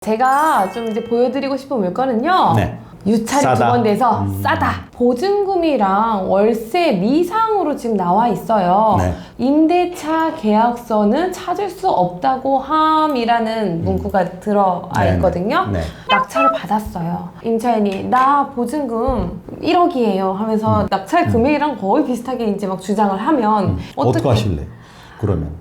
제가 좀 이제 보여드리고 싶은 물건은요. 네. 유찰이 싸다. 두 번 돼서 싸다. 보증금이랑 월세 미상으로 지금 나와 있어요. 네. 임대차 계약서는 찾을 수 없다고 함이라는 문구가 들어와 네, 있거든요. 네. 낙찰을 받았어요. 임차인이 나 보증금 1억이에요 하면서 낙찰 금액이랑 거의 비슷하게 이제 막 주장을 하면 어떻게 하실래? 그러면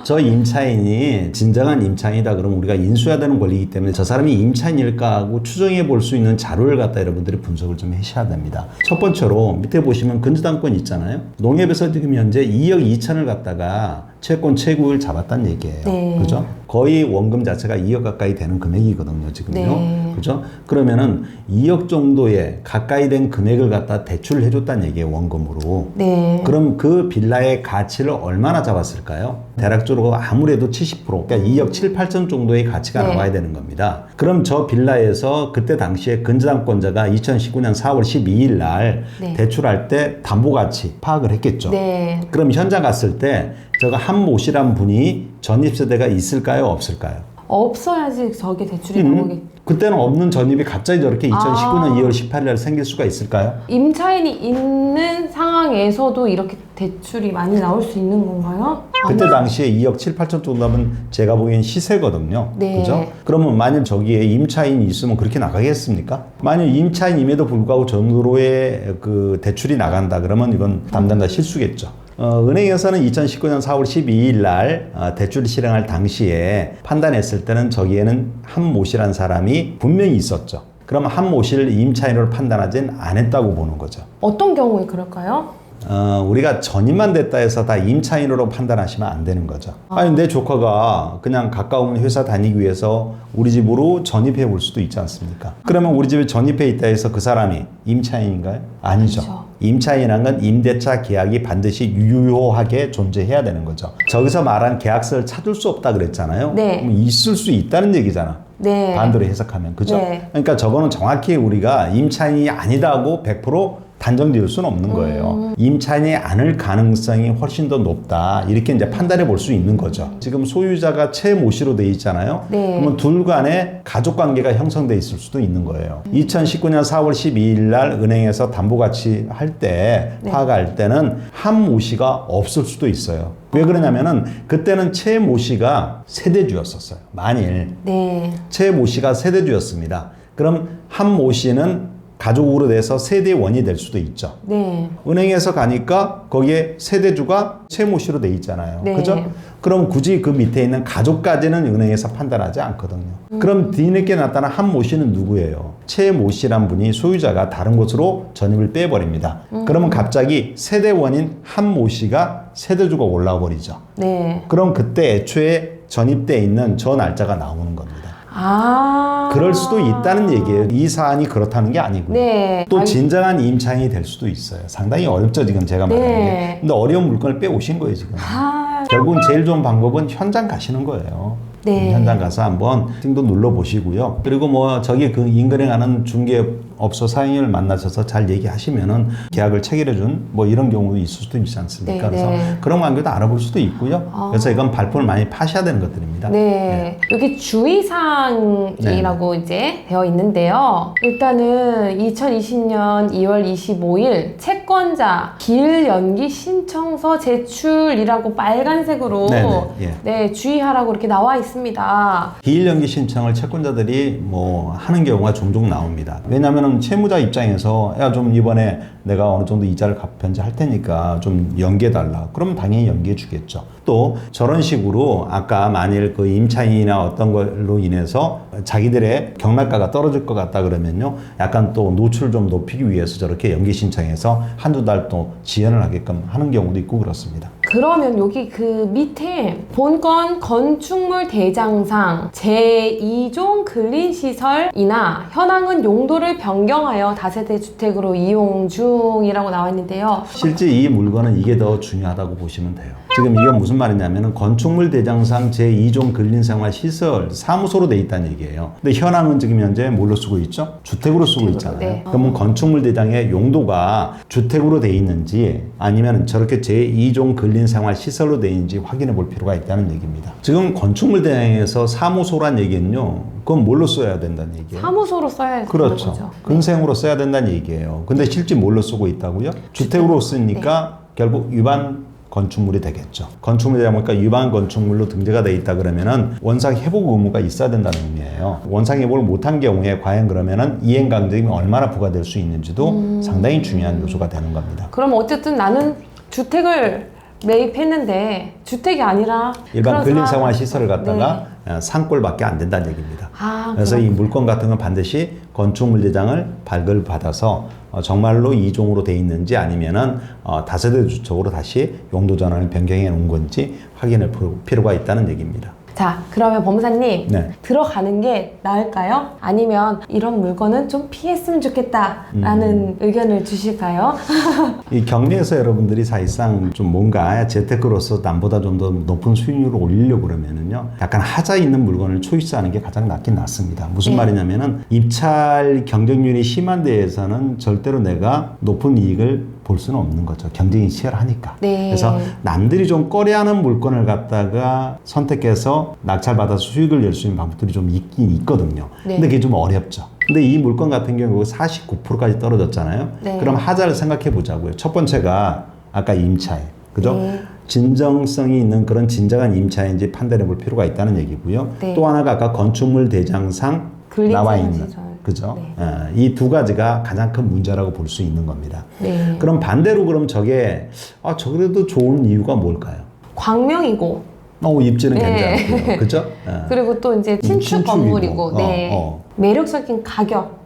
저 임차인이 진정한 임차인이다 그러면 우리가 인수해야 되는 권리이기 때문에 저 사람이 임차인일까 하고 추정해 볼 수 있는 자료를 갖다 여러분들이 분석을 좀 하셔야 됩니다. 첫 번째로 밑에 보시면 근저당권 있잖아요. 농협에서 지금 현재 2억 2천을 갖다가 채권 최고를 잡았다는 얘기예요. 네. 그죠? 거의 원금 자체가 2억 가까이 되는 금액이거든요, 지금요. 네. 그죠? 그러면은 2억 정도의 가까이 된 금액을 갖다 대출을 해줬다는 얘기예요, 원금으로. 네. 그럼 그 빌라의 가치를 얼마나 잡았을까요? 대략적으로 아무래도 70%, 그러니까 2억 7, 8천 정도의 가치가 네. 나와야 되는 겁니다. 그럼 저 빌라에서 그때 당시에 근저당권자가 2019년 4월 12일 날 네. 대출할 때 담보가치 파악을 했겠죠. 네. 그럼 현장 갔을 때 저거 한모씨란 분이 전입세대가 있을까요? 없을까요? 없어야지 저게 대출이 나오게. 그때는 없는 전입이 갑자기 저렇게 2019년 2월 18일 날 생길 수가 있을까요? 임차인이 있는 상황에서도 이렇게 대출이 많이 나올 수 있는 건가요? 그때 당시에 2억 7, 8천 정도 하면 제가 보기엔 시세거든요. 네. 그죠? 그러면 만약 저기에 임차인이 있으면 그렇게 나가겠습니까? 만약 임차인임에도 불구하고 정도로의 그 대출이 나간다 그러면 이건 담당자 실수겠죠. 은행에서는 2019년 4월 12일 날 대출 실행할 당시에 판단했을 때는 저기에는 한모씨라는 사람이 분명히 있었죠. 그러면 한모씨를 임차인으로 판단하진 않았다고 보는 거죠. 어떤 경우에 그럴까요? 우리가 전입만 됐다 해서 다 임차인으로 판단하시면 안 되는 거죠. 아니, 내 조카가 그냥 가까운 회사 다니기 위해서 우리 집으로 전입해 볼 수도 있지 않습니까? 그러면 우리 집에 전입해 있다 해서 그 사람이 임차인인가요? 아니죠. 그렇죠. 임차인이란 건 임대차 계약이 반드시 유효하게 존재해야 되는 거죠. 저기서 말한 계약서를 찾을 수 없다 그랬잖아요. 네. 그럼 있을 수 있다는 얘기잖아. 네. 반대로 해석하면. 그죠? 네. 그러니까 저거는 정확히 우리가 임차인이 아니다고 100% 단정 지을 수는 없는 거예요. 임차인이 아닐 가능성이 훨씬 더 높다. 이렇게 이제 판단해 볼 수 있는 거죠. 지금 소유자가 최모씨로 돼 있잖아요. 네. 그러면 둘 간에 가족 관계가 형성돼 있을 수도 있는 거예요. 2019년 4월 12일 날 은행에서 담보가치 할 때, 네. 파악할 때는 한모씨가 없을 수도 있어요. 왜 그러냐면은 그때는 최모씨가 세대주였었어요. 만일 네. 최모씨가 세대주였습니다. 그럼 한모씨는 가족으로 돼서 세대원이 될 수도 있죠. 네. 은행에서 가니까 거기에 세대주가 최모씨로 돼 있잖아요. 네. 그죠? 그럼 굳이 그 밑에 있는 가족까지는 은행에서 판단하지 않거든요. 그럼 뒤늦게 나타난 한모씨는 누구예요? 최모씨란 분이 소유자가 다른 곳으로 전입을 빼버립니다. 그러면 갑자기 세대원인 한모씨가 세대주가 올라와 버리죠. 네. 그럼 그때 애초에 전입돼 있는 저 날짜가 나오는 겁니다. 그럴 수도 있다는 얘기예요. 이 사안이 그렇다는 게 아니고요. 네. 또 진정한 임차인이 될 수도 있어요. 상당히 어렵죠, 지금 제가 말하는 네. 게. 근데 어려운 물건을 빼오신 거예요, 지금. 결국은 제일 좋은 방법은 현장 가시는 거예요. 네. 현장 가서 한번 띵도 눌러보시고요. 그리고 뭐 저기 그 인근행하는 중개업소 사장님을 만나셔서 잘 얘기하시면은 계약을 체결해준 뭐 이런 경우도 있을 수도 있지 않습니까? 네, 그래서 네. 그런 관계도 알아볼 수도 있고요. 그래서 이건 발품을 많이 파셔야 되는 것들입니다. 네. 여기 주의사항이라고 이제 되어 있는데요. 일단은 2020년 2월 25일 채권자 길 연기 신청서 제출이라고 빨간색으로 네네, 예. 네, 주의하라고 이렇게 나와 있습니다. 기일 연기 신청을 채권자들이 뭐 하는 경우가 종종 나옵니다. 왜냐하면 채무자 입장에서 야 좀 이번에 내가 어느 정도 이자를 변제할 테니까 좀 연기해달라. 그러면 당연히 연기해 주겠죠. 또 저런 식으로 아까 만일 그 임차인이나 어떤 걸로 인해서 자기들의 경락가가 떨어질 것 같다 그러면요. 약간 또 노출을 좀 높이기 위해서 저렇게 연기 신청해서 한두 달 또 지연을 하게끔 하는 경우도 있고 그렇습니다. 그러면 여기 그 밑에 본건 건축물 대장상 제2종 근린시설이나 현황은 용도를 변경하여 다세대 주택으로 이용 중이라고 나와 있는데요. 실제 이 물건은 이게 더 중요하다고 보시면 돼요. 지금 이건 무슨 말이냐면은 건축물 대장상 제2종 근린생활시설 사무소로 돼 있다는 얘기예요. 근데 현황은 지금 현재 뭘로 쓰고 있죠? 주택으로 쓰고 있잖아요. 네. 그러면 건축물 대장의 용도가 주택으로 돼 있는지 아니면 저렇게 제2종 근린생활시설로 돼 있는지 확인해 볼 필요가 있다는 얘기입니다. 지금 건축물 대장에서 사무소란 얘기는요. 그건 뭘로 써야 된다는 얘기예요? 사무소로 써야 되는 그렇죠. 거죠. 근생으로 써야 된다는 얘기예요. 근데 실제 뭘로 쓰고 있다고요? 주택으로 쓰니까 결국 위반 건축물이 되겠죠. 건축물이다 보니까 위반 건축물로 등재가 돼 있다 그러면은 원상 회복 의무가 있어야 된다는 의미예요. 원상 회복을 못한 경우에 과연 그러면은 이행 강제금이 얼마나 부과될 수 있는지도 상당히 중요한 요소가 되는 겁니다. 그럼 어쨌든 나는 주택을 매입했는데 주택이 아니라 일반 그런 근린생활 시설을 갖다가 네. 산골밖에 안 된다는 얘기입니다. 그래서 그렇구나. 이 물건 같은 건 반드시 건축물 대장을 발급받아서 정말로 2종으로 돼 있는지 아니면은 다세대 주택으로 다시 용도 전환을 변경해 놓은 건지 확인할 필요가 있다는 얘기입니다. 자, 그러면 법무사님 네. 들어가는 게 나을까요? 아니면 이런 물건은 좀 피했으면 좋겠다라는 의견을 주실까요? 이 경매에서 여러분들이 사실상 좀 뭔가 재테크로서 남보다 좀 더 높은 수익률을 올리려고 그러면은요, 약간 하자 있는 물건을 초이스하는 게 가장 낫긴 낫습니다. 무슨 말이냐면은 입찰 경쟁률이 심한 데에서는 절대로 내가 높은 이익을 볼 수는 없는 거죠. 경쟁이 치열하니까. 네. 그래서 남들이 좀 꺼려하는 물건을 갖다가 선택해서 낙찰받아서 수익을 낼 수 있는 방법들이 좀 있긴 있거든요. 네. 근데 그게 좀 어렵죠. 근데 이 물건 같은 경우 49%까지 떨어졌잖아요. 네. 그럼 하자를 생각해 보자고요. 첫 번째가 아까 임차에, 그죠? 네. 진정성이 있는 그런 진정한 임차인지 판단해 볼 필요가 있다는 얘기고요. 네. 또 하나가 아까 건축물 대장상 나와 있는, 그죠? 네. 이 두 가지가 가장 큰 문제라고 볼 수 있는 겁니다. 네. 그럼 반대로 그럼 저게 저래도 좋은 이유가 뭘까요? 광명이고 입지는 네. 괜찮고요. 그죠? 그리고 또 이제 신축 신축이고. 건물이고 네. 매력적인 가격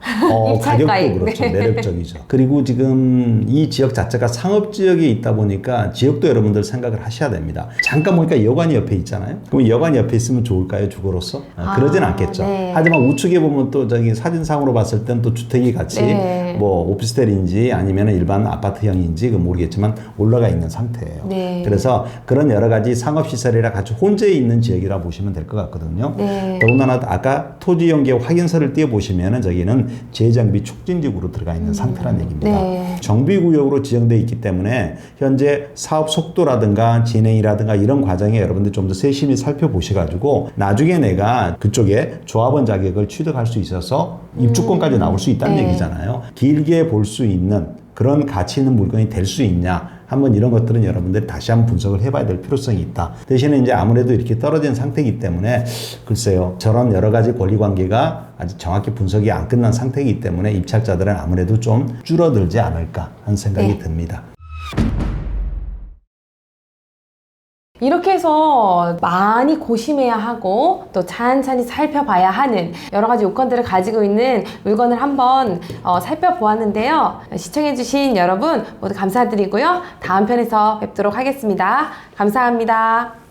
입찰가액. 가격도 그렇죠. 네. 매력적이죠. 그리고 지금 이 지역 자체가 상업지역에 있다 보니까 지역도 여러분들 생각을 하셔야 됩니다. 잠깐 보니까 여관이 옆에 있잖아요. 그럼 여관이 옆에 있으면 좋을까요? 주거로서? 그러진 않겠죠. 네. 하지만 우측에 보면 또 저기 사진상으로 봤을 땐 또 주택이 같이 네. 뭐 오피스텔인지 아니면 일반 아파트형인지 모르겠지만 올라가 있는 상태예요. 네. 그래서 그런 여러 가지 상업시설이랑 같이 혼재해 있는 지역이라 보시면 될 것 같거든요. 네. 더군다나 아까 토지연계 확인서를 띄워보시면 저기는 재정비 촉진지구로 들어가 있는 상태란 얘기입니다. 네. 정비구역으로 지정되어 있기 때문에 현재 사업 속도라든가 진행이라든가 이런 과정에 여러분들 좀 더 세심히 살펴보셔가지고 나중에 내가 그쪽에 조합원 자격을 취득할 수 있어서 입주권까지 나올 수 있다는 네. 얘기잖아요. 길게 볼 수 있는 그런 가치 있는 물건이 될 수 있냐, 한번 이런 것들은 여러분들이 다시 한번 분석을 해봐야 될 필요성이 있다. 대신에 이제 아무래도 이렇게 떨어진 상태이기 때문에 글쎄요, 저런 여러 가지 권리 관계가 아직 정확히 분석이 안 끝난 상태이기 때문에 입찰자들은 아무래도 좀 줄어들지 않을까 하는 생각이 네. 듭니다. 이렇게 해서 많이 고심해야 하고 또 찬찬히 살펴봐야 하는 여러 가지 요건들을 가지고 있는 물건을 한번 살펴보았는데요. 시청해주신 여러분 모두 감사드리고요. 다음 편에서 뵙도록 하겠습니다. 감사합니다.